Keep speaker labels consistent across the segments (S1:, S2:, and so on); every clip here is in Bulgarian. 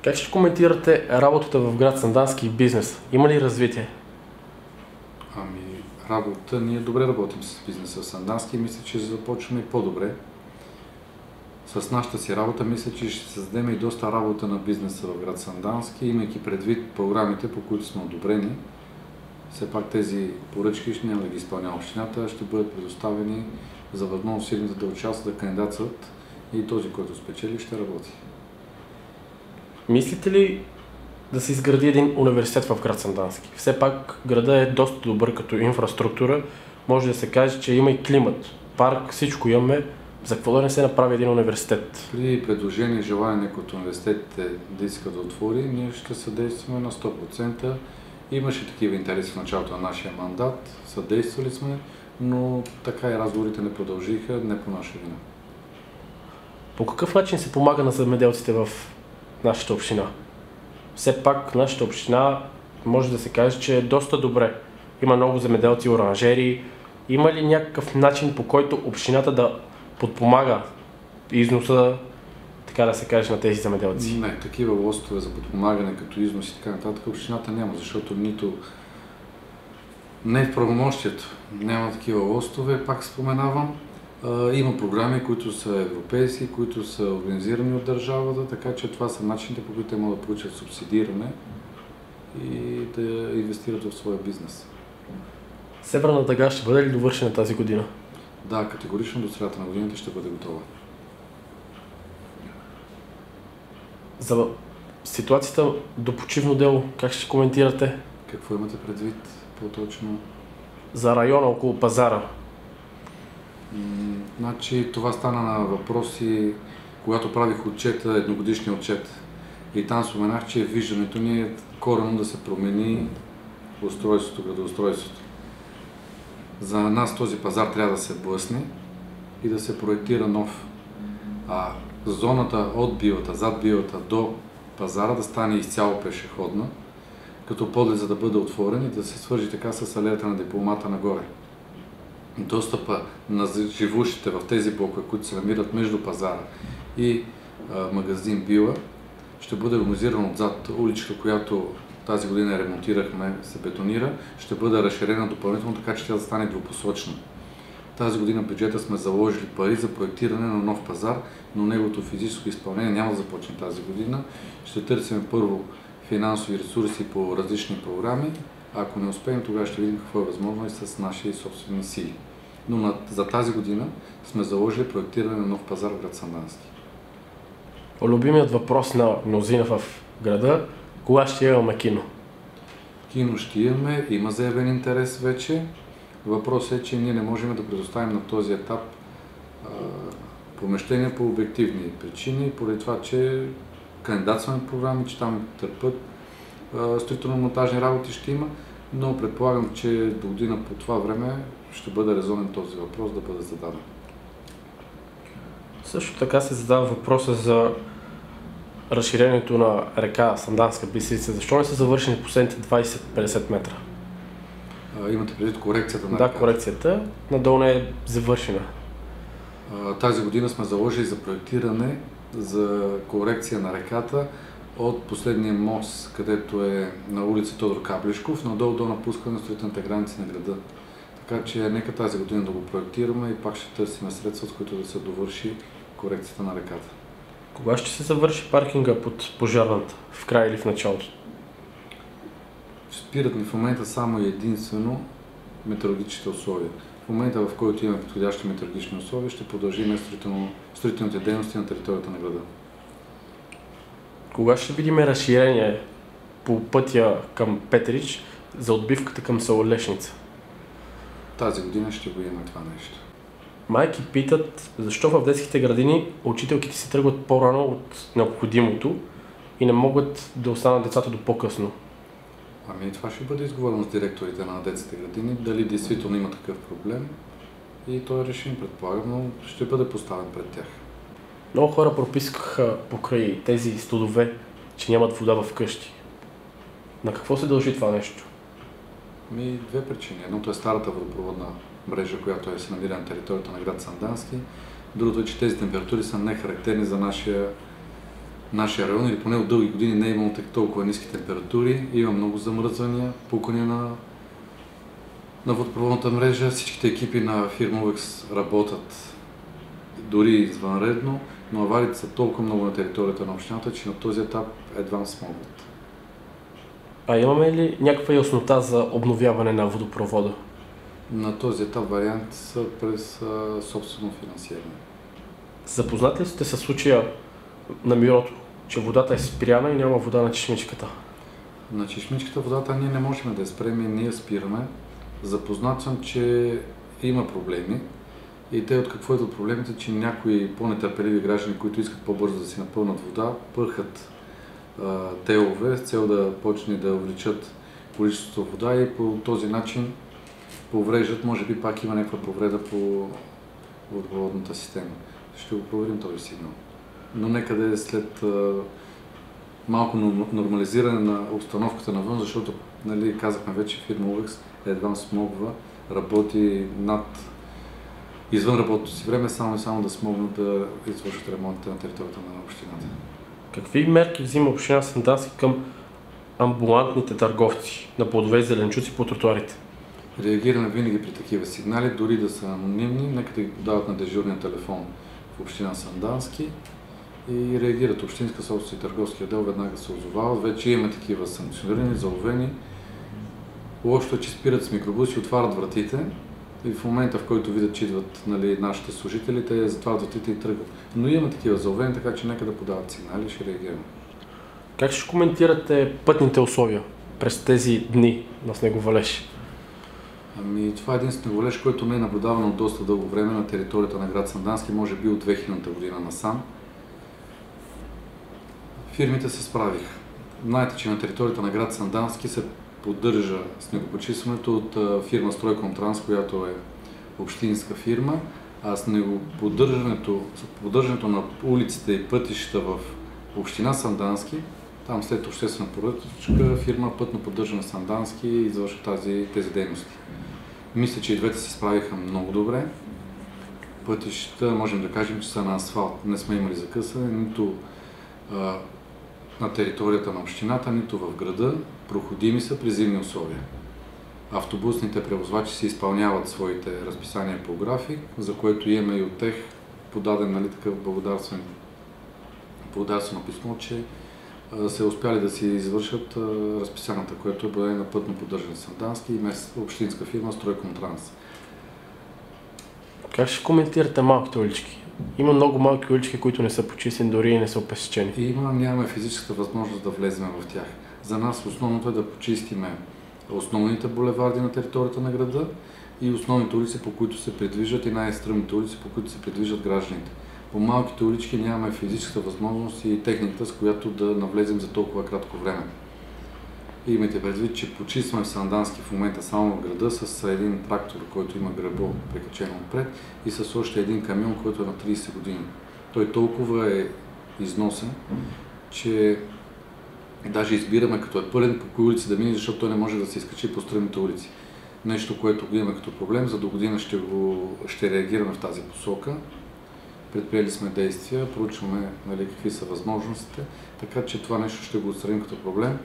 S1: Как ще коментирате работата в град Сандански и бизнес? Има ли развитие?
S2: Работа, ние добре работим с бизнеса в Сандански и мисля, че започваме и по-добре. С нашата си работа мисля, че ще създадем и доста работа на бизнеса в град Сандански, имайки предвид програмите, по които сме одобрени. Все пак тези поръчки ще няма да ги изпълнява общината, ще бъдат предоставени за възможност фирмите да участват, да кандидатстват и този, който спечели, ще работи.
S1: Мислите ли да се изгради един университет в град Сандански? Все пак града е доста добър като инфраструктура. Може да се каже, че има и климат, парк, всичко имаме. За какво да не се направи един университет?
S2: При предложение и желание като университетите да иска да отвори, ние ще съдействаме на 100%. Имаше такива интереси в началото на нашия мандат, съдействали сме, но така и разговорите не продължиха, не по наша вина.
S1: По какъв начин се помага на земеделците в нашата община? Все пак нашата община може да се каже, че е доста добре. Има много земеделци, оранжери. Има ли някакъв начин, по който общината да подпомага износа, така да се каже, на тези земеделци?
S2: Не, такива лостове за подпомагане като износ и така нататък общината няма, защото нито не е в правомощието. Няма такива лостове, пак споменавам. Има програми, които са европейски, които са организирани от държавата, така че това са начините, по които те могат да получат субсидиране и да инвестират в своя бизнес.
S1: Северна дъга ще бъде ли довършена тази година?
S2: Да, категорично до средата на годината ще бъде готова.
S1: За ситуацията до почивно дело, как ще коментирате?
S2: Какво имате предвид по-точно?
S1: За района около пазара.
S2: Значи това стана на въпроси, когато правих отчета, едногодишния отчет. И там споменах, че виждането ни е коренно да се промени устройството, градоустройството. За нас този пазар трябва да се блъсне и да се проектира нов. Зоната от билата, зад билата до пазара да стане изцяло пешеходна, като подлеза да бъде отворен и да се свържи така с алеята на дипломата нагоре. Достъпа на живущите в тези блокове, които се намират между пазара и магазин Била, ще бъде организиран отзад уличка, която тази година ремонтирахме, се бетонира, ще бъде разширена допълнително, така че тя да стане двупосочна. Тази година бюджета сме заложили пари за проектиране на нов пазар, но неговото физическо изпълнение няма да започне тази година. Ще търсим първо финансови ресурси по различни програми. Ако не успеем, тогава ще видим какво е възможно и с наши собствени сили. Но за тази година сме заложили проектиране на нов пазар в град Сандански.
S1: Любимият въпрос на мнозина в града: кога ще имаме кино?
S2: Кино ще имаме, има заявен интерес вече. Въпросът е, че ние не можем да предоставим на този етап помещения по обективни причини, поради това, че кандидатстваме програми, че там търпят строително-монтажни работи ще има, но предполагам, че до година по това време ще бъде резонен този въпрос да бъде зададен.
S1: Също така се задава въпроса за разширението на река Санданска Бисерица. Защо не са завършени последните 20-50 метра?
S2: Имате предвид корекцията на
S1: реката?
S2: Да,
S1: корекцията надолу не е завършена.
S2: Тази година сме заложили за проектиране за корекция на реката от последния мост, където е на улица Тодор Каблешков, надолу до напускане на строителните граници на града. Така че нека тази година да го проектираме и пак ще търсим средства, с които да се довърши корекцията на реката.
S1: Кога ще се завърши паркинга под пожарната? В края или в началото?
S2: Спират ни в момента само и единствено метеорологичните условия. В момента, в който имаме подходящи метеорологични условия, ще продължим строителните дейности на територията на града.
S1: Кога ще видим разширение по пътя към Петрич за отбивката към село Лешница?
S2: Тази година ще го имаме това нещо.
S1: Майки питат защо в детските градини учителките си тръгват по-рано от необходимото и не могат да останат децата до по-късно.
S2: Това ще бъде изговорено с директорите на детските градини, дали действително има такъв проблем и той е решен, предполагам, но ще бъде поставен пред тях.
S1: Много хора пропискаха покрай тези студове, че нямат вода в къщи. На какво се дължи това нещо?
S2: Две причини. Едното е старата водопроводна мрежа, която се намира на територията на град Сандански. Другото е, че тези температури са нехарактерни за нашия нашия район, или поне от дълги години не е имало толкова ниски температури, има много замръзвания, пукане на водопроводната мрежа. Всичките екипи на фирма Увекс работят дори извънредно, но авариите са толкова много на територията на общината, че на този етап едва смогват.
S1: А имаме ли някаква яснота за обновяване на водопровода?
S2: На този етап вариант са през собствено финансиране.
S1: Запознат ли сте със случая на Мирото, че водата е спряна и няма вода на чешмичката?
S2: На чешмичката водата ние не можем да я спрем и ние спираме. Запознат съм, че има проблеми и те от какво идват проблемите, че някои по-нетърпеливи граждани, които искат по-бързо да си напълнат вода, пърхат телове с цел да почне да увеличат количеството вода и по този начин повреждат, може би пак има някаква повреда по водопроводната система. Ще го проверим този сигнал. Но нека да е след малко нормализиране на обстановката навън, защото, нали, казахме вече, фирма Увекс едва смогва, работи извън работното си време, само да смогнат да извършат ремонтите на територията на общината.
S1: Какви мерки взима община Сандански към амбулантните търговци на плодове и зеленчуци по тротуарите?
S2: Реагираме винаги при такива сигнали, дори да са анонимни, нека да ги подават на дежурния телефон в община Сандански и реагират общинска собственост и търговски отдел, веднага се озовават. Вече имаме такива санкционирани, заловени. Лошото е, че спират с микробуси, отварят вратите и в момента, в който видят, че идват, нали, нашите служители, те затварят вратите и тръгват. Но има такива заловени, така че нека да подават сигнали и ще реагираме.
S1: Как ще коментирате пътните условия през тези дни на снеговалеж?
S2: Това е един снеговалеж, който не е наблюдаван от доста дълго време на територията на град Сандански, може би от 2000 година насам. Фирмите се справиха. Знаете, че на територията на град Сандански се поддържа снегопочистването от фирма Стройконтранс, която е общинска фирма, а поддържането на улиците и пътища в община Сандански, там след обществена поръчка, фирма Пътно поддържане Сандански извършва тези дейности. Мисля, че и двете се справиха много добре. Пътища, можем да кажем, че са на асфалт. Не сме имали закъсане, нито на територията на общината, нито в града. Проходими са при зимни условия. Автобусните превозвачи си изпълняват своите разписания по график, за което имаме и от тях подаден, нали, такъв благодарствено писмо, че се успяли да си извършат разписанията, което е благодарение на Пътно поддържане Сандански и общинска фирма Стройконтранс.
S1: Как ще коментирате малките улички? Има много малки улички, които не са почистени, дори и не са опесечени.
S2: Нямаме физическата възможност да влезем в тях. За нас основното е да почистиме основните булеварди на територията на града и основните улици, по които се придвижват, и най-стръмните улици, по които се придвижват гражданите. По малките улички нямаме физическата възможност и техниката, с която да навлезем за толкова кратко време. И имайте предвид, че почистваме в Сандански в момента само в града с един трактор, който има гребо прикачено отпред, и с още един камион, който е на 30 години. Той толкова е износен, че даже избираме, като е пълен, по кои улици да мине, защото той не може да се изкачи по стръмните улици. Нещо, което го имаме като проблем, за до година ще реагираме в тази посока. Предприели сме действия, проучваме, нали, какви са възможностите, така че това нещо ще го отстраним като проблем.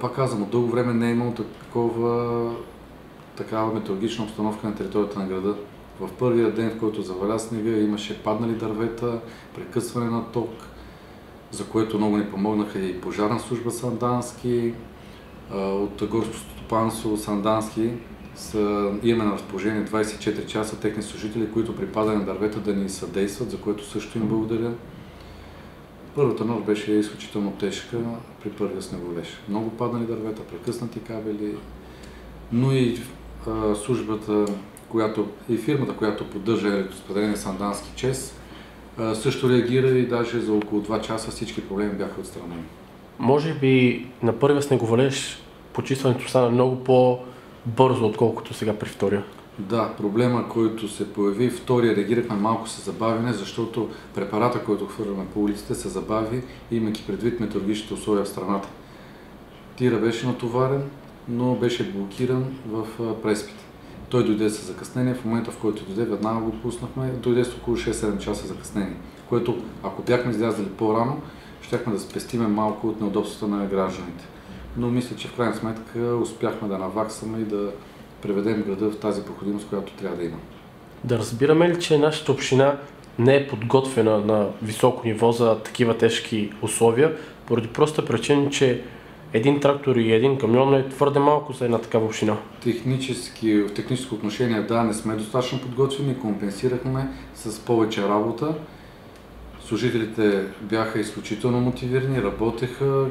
S2: Пак казвам, от дълго време не е имало такава метеорологична обстановка на територията на града. В първия ден, в който заваля снега, имаше паднали дървета, прекъсване на ток, за което много ни помогнаха и пожарна служба Сандански, от горското стопанство Сандански. Имаме на разположение 24 часа техни служители, които при падане на дървета да ни съдействат, за което също им благодаря. Първата нощ беше изключително тежка при първия снеговалеж. Много паднали дървета, прекъснати кабели, но и службата, и фирмата, която поддържа електроразпределение Сандански ЧЕЗ, също реагира и даже за около 2 часа всички проблеми бяха отстранени.
S1: Може би на първия снеговалеж почистването стана много по-бързо, отколкото сега при втория.
S2: Да, проблема, който се появи, втория реагирахме малко с забавяне, защото препарата, който хвърляме по улиците, се забави, имайки предвид метеорологичните условия в страната. Тира беше натоварен, но беше блокиран в преспите. Той дойде с закъснение, в момента, в който дойде, веднага го пуснахме, дойде с около 6-7 часа закъснение, което, ако бяхме излязали по-рано, щяхме да спестиме малко от неудобствата на гражданите. Но мисля, че в крайна сметка успяхме да наваксаме и да преведем града в тази проходимост, която трябва да има.
S1: Да разбираме ли, че нашата община не е подготвена на високо ниво за такива тежки условия, поради проста причина, че един трактор и един камион е твърде малко за една такава община?
S2: В техническо отношение да, не сме достатъчно подготвени, компенсирахме с повече работа. Служителите бяха изключително мотивирани, работеха.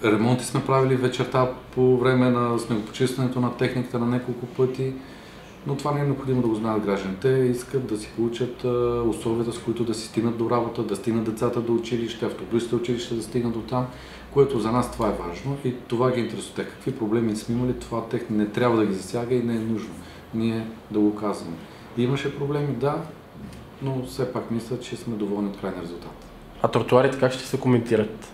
S2: Ремонти сме правили вечерта по време на снегопочистването на техниката на няколко пъти, но това не е необходимо да го знаят гражданите. Те искат да си получат условията, с които да си стигнат до работа, да стигнат децата до училище, автобусите училище да стигнат до там, което за нас това е важно и това ги интересува. Какви проблеми сме имали, това тех не трябва да ги засяга и не е нужно ние да го казваме. Имаше проблеми, да, но все пак мисля, че сме доволни от крайния резултат.
S1: А тротуарите как ще се коментират?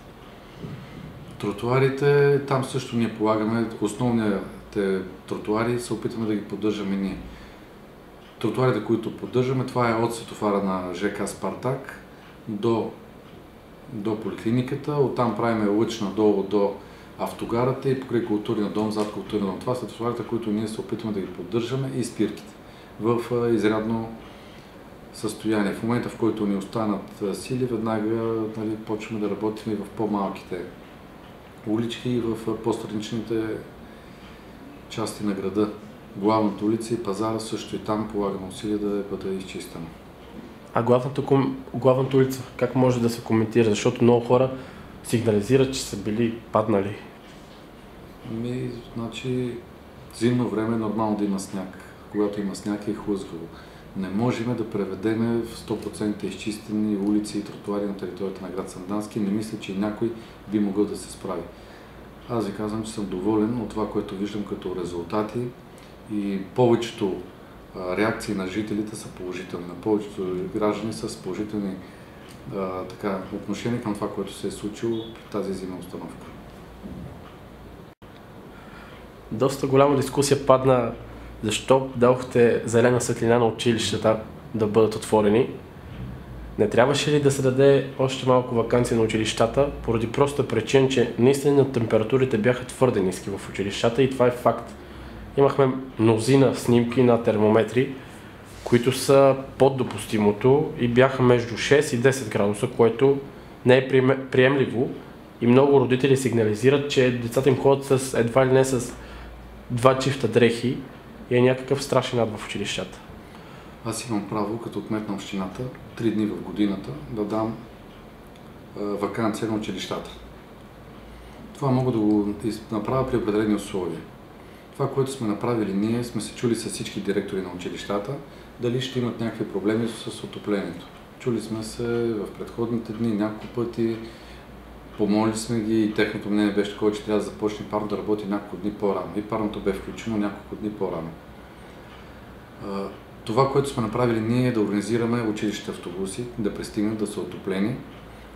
S2: Тротуарите, там също ние полагаме, основните тротуари се опитваме да ги поддържаме ние. Тротуарите, които поддържаме, това е от светофара на ЖК Спартак до поликлиниката, оттам правим лъч надолу до автогарата и покрай културния дом, зад културния дом. Това са тротуарите, които ние се опитваме да ги поддържаме и спирките в изрядно състояние. В момента, в който ни останат сили, веднага почваме да работим и в по-малките улички и в по-страничните части на града. Главната улица и пазара също и там полагаме усилия да бъде изчистена.
S1: А главната улица как може да се коментира? Защото много хора сигнализират, че са били паднали.
S2: Значи, зимно време е нормално да има сняг. Когато има сняг е хлъзгаво. Не можем да преведем в 100% изчистени улици и тротуари на територията на град Сандански. Не мисля, че някой би могъл да се справи. Аз ви казвам, че съм доволен от това, което виждам като резултати и повечето реакции на жителите са положителни. На повечето граждани са с положителни отношения към това, което се е случило при тази зимна установка.
S1: Доста голяма дискусия падна защо дадохте зелена светлина на училищата да бъдат отворени. Не трябваше ли да се даде още малко ваканция на училищата, поради проста причина, че наистина температурите бяха твърде ниски в училищата и това е факт. Имахме мнозина снимки на термометри, които са под допустимото и бяха между 6 и 10 градуса, което не е приемливо и много родители сигнализират, че децата им ходят едва ли не с 2 чифта дрехи и е някакъв страшен ад в училищата.
S2: Аз имам право, като кмет на общината, 3 дни в годината да дам ваканция на училищата. Това мога да го направя при определени условия. Това, което сме направили ние, сме се чули с всички директори на училищата, дали ще имат някакви проблеми с отоплението. Чули сме се в предходните дни няколко пъти, помолили сме ги и техното мнение беше такова, че трябва да започне парно да работи няколко дни по-рано. И парното бе включено няколко дни по-рано. Това, което сме направили ние е да организираме училищните автобуси, да пристигнат, да са отоплени,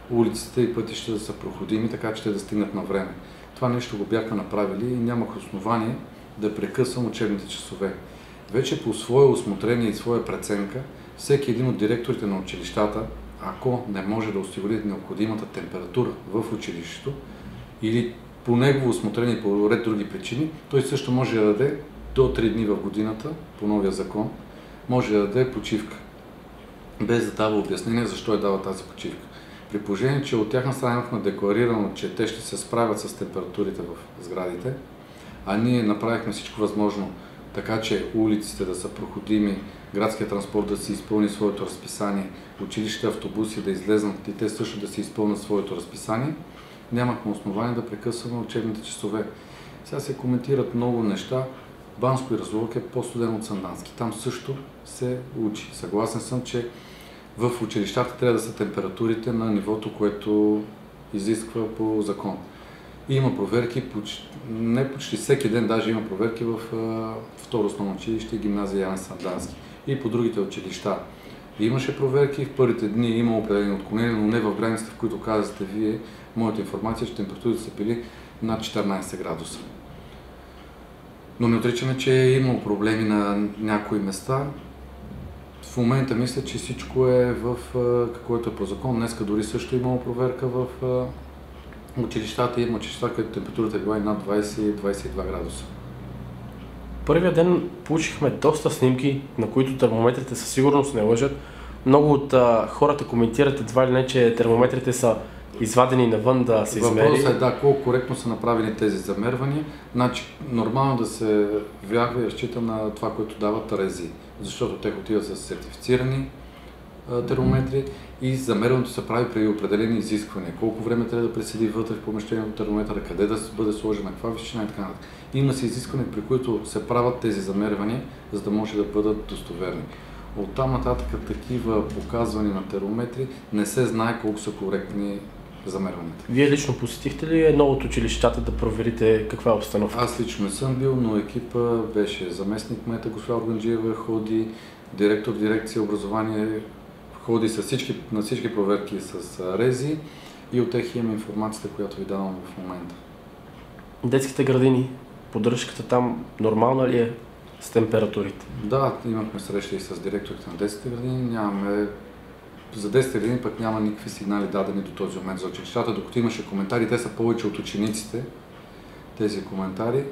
S2: улиците и пътища да са проходими, така че те да стигнат на време. Това нещо го бяхме направили и нямах основание да прекъсвам учебните часове. Вече по свое усмотрение и своя преценка, всеки един от директорите на училищата, ако не може да осигури необходимата температура в училището или по негово усмотрение и по ред други причини, той също може да даде до 3 дни в годината, по новия закон, може да даде почивка, без да дава обяснение защо е дава тази почивка. При положение, че от тяхна страна имахме декларирано, че те ще се справят с температурите в сградите, а ние направихме всичко възможно, така че улиците да са проходими, градския транспорт да си изпълни своето разписание, училищите, автобуси да излезнат и те също да си изпълнят своето разписание, нямахме основание да прекъсваме учебните часове. Сега се коментират много неща. Банско и Разлог е по-студен от Сандански. Там също се учи. Съгласен съм, че в училищата трябва да са температурите на нивото, което изисква по закон. И има проверки, не почти всеки ден даже има проверки в второ основно училище и гимназия Ян Сандански. И по другите училища. Имаше проверки, в първите дни има определени отклонения, но не в границите, в които казвате вие, моята информация, че температурите са били над 14 градуса. Но не отричаме, че е имало проблеми на някои места. В момента мисля, че всичко е в каквото е по закон. Днеска дори също имало проверка в училищата. Има училища, където температурата е била и над 20-22 градуса.
S1: Първия ден получихме доста снимки, на които термометрите със сигурност не лъжат. Много от хората коментират едва ли не, че термометрите са извадени навън да се измери.
S2: Въпросът е колко коректно са направени тези замервания. Значи, нормално да се вярва и разчита на това, което дават РЗИ, защото те отиват с сертифицирани термометри и замерването се прави при определени изисквания. Колко време трябва да преседи вътре в помещението термометъра, къде да бъде сложен, на каква височина и така нататък. Има се изисквания, при които се правят тези замервания, за да може да бъдат достоверни. Оттам нататък такива показвания на термометри не се знае колко са коректни замерванията.
S1: Вие лично посетихте ли едно от училищата да проверите каква е обстановка?
S2: Аз лично не съм бил, но екипа беше заместник кмета госпожа Органджиева, ходи, директор дирекция образование, ходи на всички проверки с РЗИ и от тях имам информацията, която ви давам в момента. Детските
S1: градини, поддръжката там нормална ли е с температурите?
S2: Да, имахме срещи и с директорите на детските градини. За детските градини пък няма никакви сигнали дадени до този момент за училищата, докато имаше коментари, те са повече от учениците, тези коментари.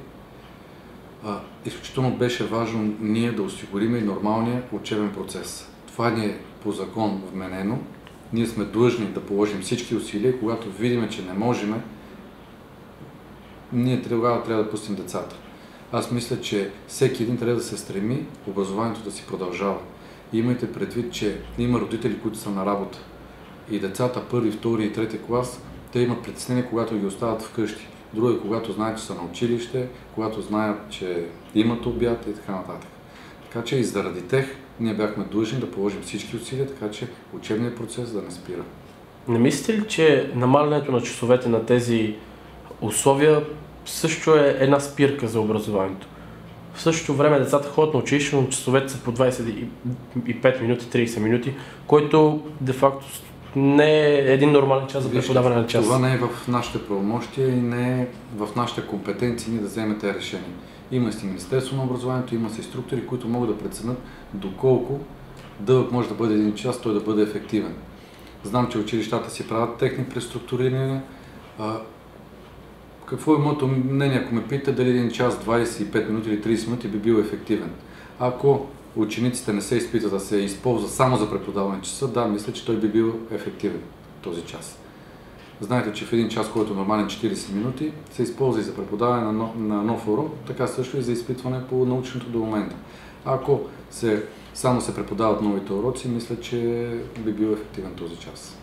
S2: Изключително беше важно ние да осигурим и нормалния учебен процес. Това ни е по закон вменено. Ние сме длъжни да положим всички усилия, когато видим, че не можем, ние трябва да пустим децата. Аз мисля, че всеки един трябва да се стреми образованието да си продължава. Имайте предвид, че има родители, които са на работа. И децата първи, втори и трети клас, те имат притеснение, когато ги остават вкъщи. Друго е, когато знаят, че са на училище, когато знаят, че имат обяд и така нататък. Така че и заради тях ние бяхме длъжни да положим всички усилия, така че учебният процес да не спира.
S1: Не мислите ли, че намалянето на часовете на тези условия също е една спирка за образованието? В същото време децата ходят на училище, но часовете са по 25 минути, 30 минути, който де-факто не е един нормален час за преподаване на час.
S2: Това не е в нашите правомощия и не е в нашите компетенции ние да вземем тези решения. Има си Министерство на образованието, има си структури, които могат да преценят доколко дълъг може да бъде един час, той да бъде ефективен. Знам, че училищата си правят техни преструктурирания. Какво е моето мнение, ако ме питате дали един час, 25 минути или 30 минути би бил ефективен? Ако учениците не се изпитат да се използва само за преподаване часа, да, мисля, че той би бил ефективен този час. Знаете, че в един час, който е нормален 40 минути, се използва и за преподаване на нов урок, така също и за изпитване по научното до момента. Ако само се преподават новите уроци, мисля, че би бил ефективен този час.